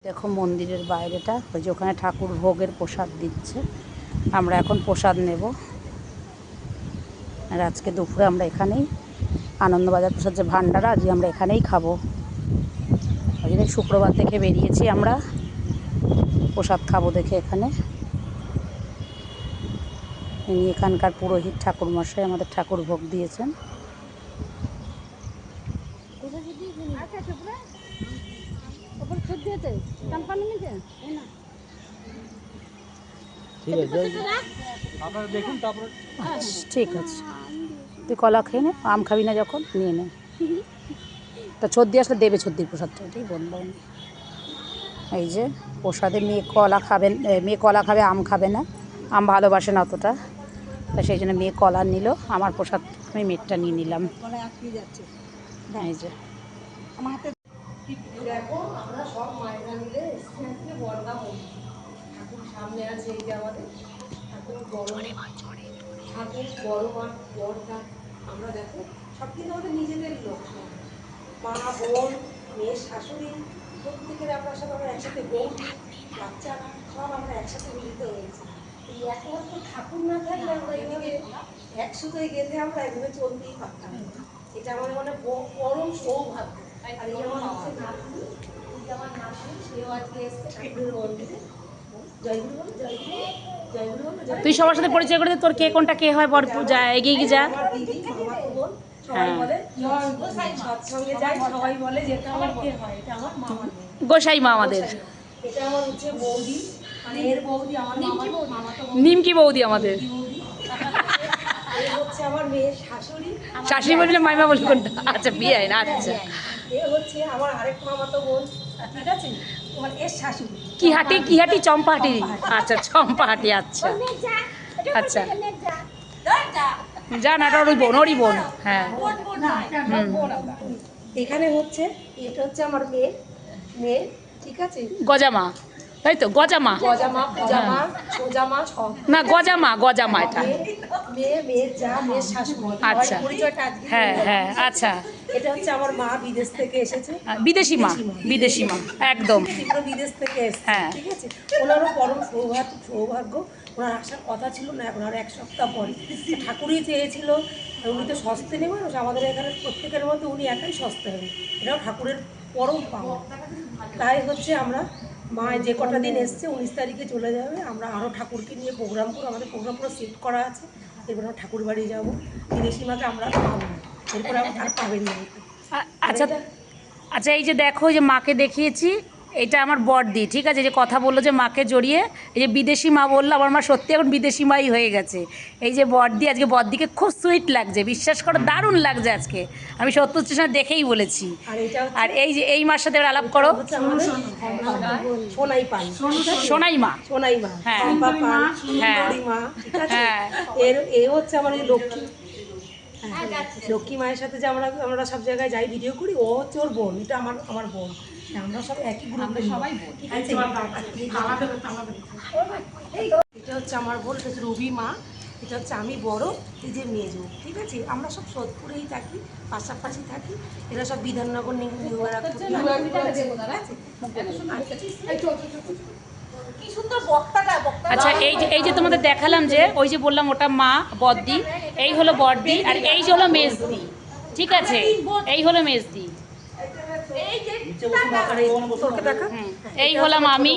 দেখো মন্দিরের বাইরেটা, ওই যে ওখানে ঠাকুর ভোগের প্রসাদ দিচ্ছে। আমরা এখন প্রসাদ নেব। আর আজকে দুপুরে আমরা এখানেই আনন্দবাজার প্রসাদ যে ভান্ডারা, আজকে আমরা এখানেই খাবো। ওই জন্য শুক্রবার থেকে বেরিয়েছি আমরা প্রসাদ খাবো দেখে। এখানে ইনি এখানকার পুরোহিত ঠাকুরমশাই আমাদের ঠাকুর ভোগ দিয়েছেন। ঠিক আছে, তুই কলা খেয়ে নে, আম খাবি না যখন নিয়ে নে। তা ছদ্দি আসলে দেবে, ছদ্দির প্রসাদটা ঠিক বলবো। এই যে প্রসাদে মেয়ে কলা খাবেন, মেয়ে কলা খাবে, আম খাবে না, আম ভালোবাসে না অতটা, তা সেই জন্য মেয়ে কলা নিল। আমার প্রসাদ আমি মেয়েরটা নিয়ে নিলাম। এই যে দেখো আমরা সব মায়েরা মিলে এসেছি বর্গা মন্দির। ঠাকুর সামনে আছে, এই যে আমাদের ঠাকুর বড় ঠাকুর বড় মা বর্গা। আমরা দেখো সব কিন্তু আমাদের নিজেদেরই লোক, মা বোন মেয়ের শাশুড়ি প্রত্যেকের আমরা সব আমরা একসাথে, বৌদি বাচ্চারা সব আমরা একসাথে মিলিত হয়েছি। এই একমাত্র ঠাকুর না থাকলে আমরা এইভাবে একসাথে গেঁথে আমরা এইভাবে চলতেই পারতাম। এটা আমাদের মানে পরম সৌভাগ্য। আর এই আমার হচ্ছে নাতনি, আমার নাতনি, সেও আজকে এসছে ঠাকুরের মন্দিরে। জয়গুরু বলো, জয়গুরু, জয়গুরু বলো। তুই সবার সাথে পরিচয় করে দে, তোর কে কোনটা কে হয়, বর যা এগিয়ে গিয়ে যা। আমার দিদি, মামাতো বোন, সবাই বলে সৎসঙ্গে যায়, সবাই বলে যে এটা আমার কে হয়, এটা আমার মামার মেয়ে, গোসাই মা আমাদের। এটা আমার হচ্ছে বৌদি, মানে এর বৌদি, আমার মামাতো বোন, নিমকি বৌদি আমাদের। হচ্ছে আমার মেয়ের শাশুড়ি, শাশুড়ি বললে মাইমা বলি কোনটা? আচ্ছা বিয়ে হয় না। আচ্ছা এ হচ্ছে আমার আরেক মামাতো বোন, ঠিক আছে, তোমার এর শাশুড়ি। কি হাটি, কি হাটি? চম্পাহাটি। আচ্ছা চম্পাহাটি। আচ্ছা আচ্ছা, যা না, ওরই বোন, ওরই বোন। হ্যাঁ এখানে হচ্ছে, এটা হচ্ছে আমার মেয়ে, মেয়ে ঠিক আছে, গজামা, তাই তো? গজামা, গজামা, গজামা, সোজামা সব না, গজামা, গজামা এটা মেয়ে, মেয়ের যা, মেয়ের শাশুড়ি। আচ্ছা পরিচয়টা আজকে। হ্যাঁ হ্যাঁ আচ্ছা। এটা হচ্ছে আমার মা বিদেশ থেকে এসেছে, বিদেশি মা, বিদেশি মা একদম, বিদেশ থেকে এসেছে। হ্যাঁ ঠিক আছে, ওনারও পরম সৌভাগ্য, ওনার আসার কথা ছিল না, এখন আর এক সপ্তাহ পরে ঠাকুরই চেয়েছিল। উনি তো সস্তে নেবেন, আমাদের এখানে প্রত্যেকের মধ্যে উনি একাই সস্তে হবে, এটাও ঠাকুরের পরম পাওয়া। তাই হচ্ছে আমরা মা যে কটা দিন এসছে, 19 তারিখে চলে যাবে। আমরা আরও ঠাকুরকে নিয়ে প্রোগ্রাম করে, আমাদের প্রোগ্রাম পুরো সেট করা আছে। এরপর আমরা ঠাকুর বাড়ি যাবো। বিদেশি মাকে আমরা পাবো না, এরপরে আর পাবেন না। আচ্ছা আচ্ছা, এই যে দেখো, যে মাকে দেখিয়েছি, এটা আমার বড়দি, ঠিক আছে, যে কথা বললো যে মাকে জড়িয়ে, এই যে বিদেশি মা বললো, আমার মা সত্যি এখন বিদেশি মাই হয়ে গেছে। এই যে বড়দি, আজকে বড়দিকে খুব সুইট লাগছে, বিশ্বাস করো দারুণ লাগছে আজকে। আমি সত্য স্টেশনে দেখেই বলেছি। আর এই যে এই মার সাথে আলাপ করো, সোনাই পাল, সোনাই মা, সোনাই মা, হ্যাঁ হ্যাঁ হ্যাঁ, এ হচ্ছে আমার এই লক্ষ্মী, লক্ষ্মী মায়ের সাথে যে আমরা সব জায়গায় যাই, ভিডিও করি, ও হচ্ছে ওর বোন, এটা আমার বোন। আমরা সব একই গ্রুপে সবাই বোন, ঠিক আছে। এটা হচ্ছে আমার বোন, এটা হচ্ছে রবি মা, এটা হচ্ছে আমি বড়, এই যে মেজো, ঠিক আছে। আমরা সব সোদপুরেই থাকি, পাশাপাশি থাকি। এরা সব বিধাননগর নিয়ে। আচ্ছা এই যে তোমাদের দেখালাম, যে ওই যে বললাম ওটা মা বড়দি, এই হলো বড়দি, আর এই যে হলো মেজদি, ঠিক আছে, এই হলো মেজদি, এই হলাম আমি।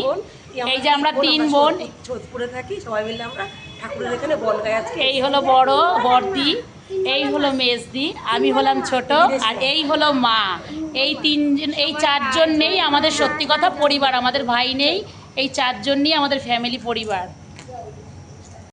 এই যে আমরা 3 বোন সোদপুরে থাকি, সবাই মিলে আমরা ঠাকুরের এখানে বনগায় আছি। এই হলো বড় বড়দি, এই হলো মেজদি, আমি হলাম ছোট, আর এই হলো মা। এই 3 জন, এই 4 জন নেই আমাদের সত্যি কথা পরিবার, আমাদের ভাই নেই, এই 4 জন নিয়ে আমাদের ফ্যামিলি পরিবার।